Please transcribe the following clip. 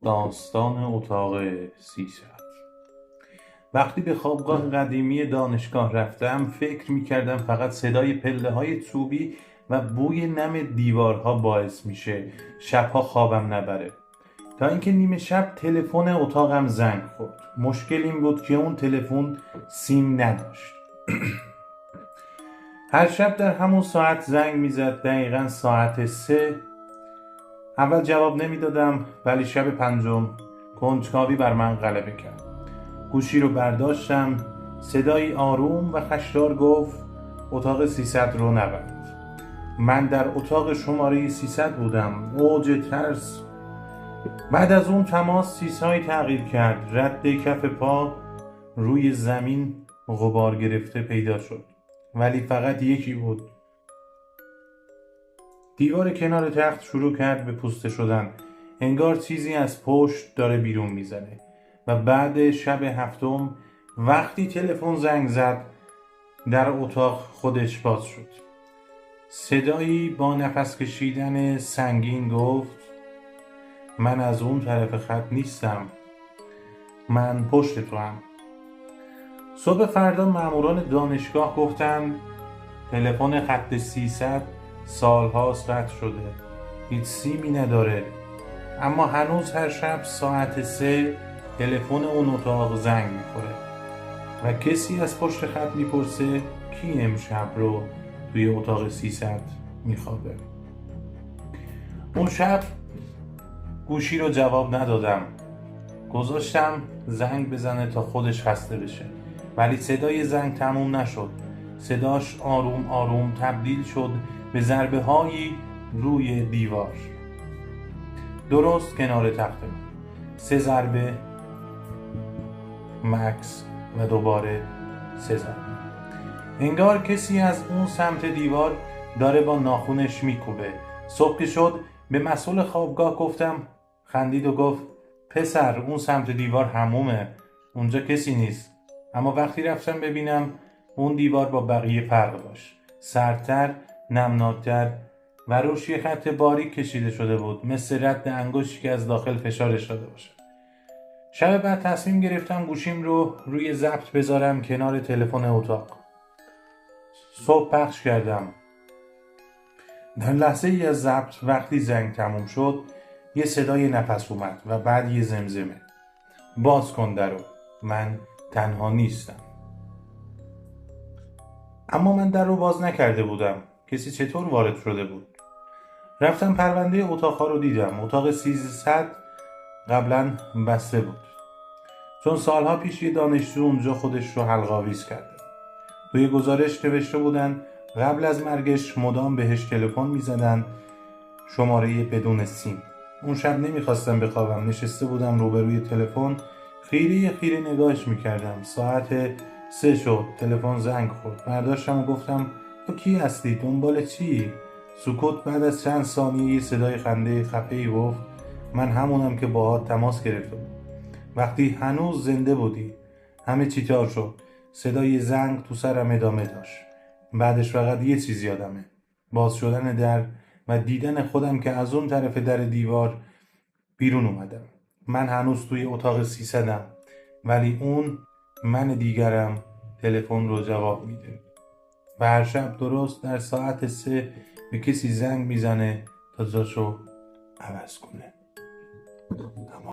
داستان اتاق 300. وقتی به خوابگاه قدیمی دانشگاه رفتم فکر میکردم فقط صدای پله های چوبی و بوی نم دیوارها باعث میشه شبها خوابم نبره، تا اینکه نیمه شب تلفن اتاقم زنگ خورد. مشکل این بود که اون تلفن سیم نداشت. هر شب در همون ساعت زنگ میزد، دقیقا ساعت 3. اول جواب نمیدادم، ولی شب پنجم کنجکاوی بر من غلبه کرد. گوشی رو برداشتم. صدایی آروم و خشدار گفت اتاق 300 رو نبند. من در اتاق شماره 300 بودم. اوج ترس. بعد از اون تماس چیزهایی تغییر کرد. رد کف پا روی زمین غبار گرفته پیدا شد، ولی فقط یکی بود. دیوار کنار تخت شروع کرد به پوسته شدن، انگار چیزی از پشت داره بیرون میزنه. و بعد شب هفتم وقتی تلفن زنگ زد، در اتاق خودش باز شد. صدایی با نفس کشیدن سنگین گفت من از اون طرف خط نیستم، من پشت تو هم. صبح فردا ماموران دانشگاه گفتن تلفن خط 300 سالهاست قطع شده، هیچ سیمی نداره، اما هنوز هر شب ساعت 3 تلفن اون اتاق زنگ میخوره و کسی از پشت خط میپرسه کی امشب رو توی اتاق 300 میخوابه. اون شب گوشی رو جواب ندادم، گذاشتم زنگ بزنه تا خودش خسته بشه، ولی صدای زنگ تموم نشد. صداش آروم آروم تبدیل شد به ضربه هایی روی دیوار درست کنار تخت من. 3 ضربه، مکس، و دوباره 3 ضربه. انگار کسی از اون سمت دیوار داره با ناخونش میکوبه. صبح که شد به مسئول خوابگاه گفتم. خندید و گفت پسر اون سمت دیوار حمومه، اونجا کسی نیست. اما وقتی رفتم ببینم اون دیوار با بقیه فرق داشت، سردتر، نمناکتر و روش یه خط باریک کشیده شده بود، مثل رد انگشتی که از داخل فشارش داده باشه. شب بعد تصمیم گرفتم گوشیم رو روی ضبط بذارم کنار تلفن اتاق. صبح پخش کردم. در لحظه ای از ضبط وقتی زنگ تموم شد یه صدای نفس اومد و بعد یه زمزمه. باز کن درو، من تنها نیستم. اما من در رو باز نکرده بودم. کسی چطور وارد شده بود؟ رفتم پرونده اتاقها رو دیدم. اتاق 300 قبلا بسته بود، چون سالها پیش یه دانشجو اونجا خودش رو حلق‌آویز کرده. توی گزارش نوشته بودن قبل از مرگش مدام بهش تلفن میزدن، شماره بدون سیم. اون شب نمیخواستم بخوابم، نشسته بودم روبروی تلفن، خیره نگاهش میکردم. ساعت 3 شد، تلفن زنگ خورد. برداشتم و گفتم تو کی هستی؟ دنبال چی؟ سکوت. بعد از چند ثانیه یه صدای خنده خفه‌ای گفت من همونم که باهات تماس گرفتم وقتی هنوز زنده بودی. همه چی تار شد. صدای زنگ تو سرم ادامه داشت. بعدش فقط یه چیز یادمه، باز شدن در و دیدن خودم که از اون طرف در دیوار بیرون اومدم. من هنوز توی اتاق 300م، ولی اون من دیگرم تلفن رو جواب میده و هر شب درست در ساعت 3 به کسی زنگ میزنه تا جاشو عوض کنه.